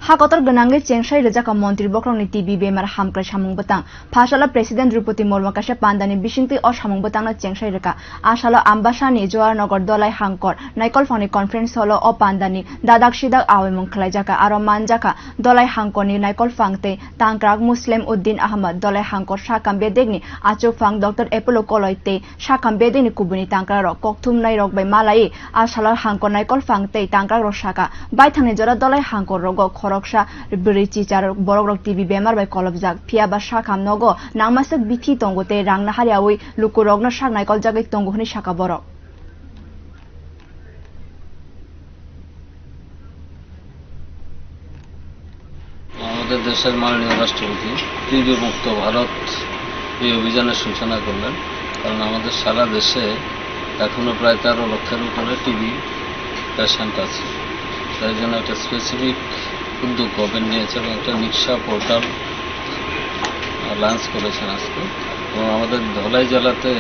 Hakotor Ganange Chengsai Rejaka Montri Bokrong TV Bemar Hamkra Shamung Batang. Pashala President Drupati Murmu Kasha Pandani Bishingti or Shamung Batang Chengsai Reka. Ashala Ambashani Joar Nogor Dolai Hankor. Naikol Foni Conference Holo O Pandani. Dadak Shida Awemung Klajaka Aromanjaka. Dolai Hankoni Naikol Fangte. Tankrag Muslim Uddin Ahmad Dolai Hankor Shakam Bedegni. Achuk Fang Dr. Epolo Koloite. Shakam Bedini Kubuni Tankra Rok. Koktum Nairok by Malai. Ashala Hankor Naikol Fangte. Tankra Roshaka. Baitane Jora Dolai Hankor Rogo. Koroksa Berichi Char Borok TV Bemar by Kolobjak, Piaba Shakam Nogo, Namasak Biti Tongote, Rang Nahariawi, Lukurogna Shak Naikol Jagik Tongohni Shaka Borok. আমাদের দেশের মাননীয় রাষ্ট্রপতি TB মুক্ত ভারত এই অভিযানের সূচনা করলেন, কারণ আমাদের সারা দেশে এখনো প্রায় 13 লক্ষের উপরে টিবি পেশেন্ট আছে। তাই জন্য একটা স্পেসিফিক উদ্যোগ গভর্নমেন্ট নিয়েছে এবং একটা নিশা পোর্টাল লঞ্চ করেছেন আজকে। এবং আমাদের ধলাই জেলাতে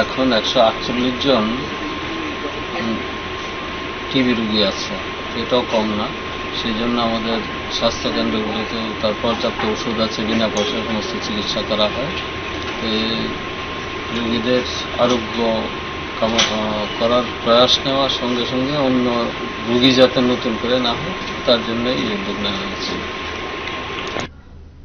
এখন 148 জন টিবি রোগী আছে, এটাও কম না। সেই জন্য আমাদের স্বাস্থ্যকেন্দ্রগুলোতেও তার পর্যাপ্ত ওষুধ আছে, বিনা পয়সায় সমস্ত চিকিৎসা করা হয়। রোগীদের আরোগ্য করার প্রয়াস নেওয়ার সঙ্গে সঙ্গে অন্য রোগী যাতে নতুন করে না হয় তার জন্য এই উদ্যোগ নেওয়া হয়েছে।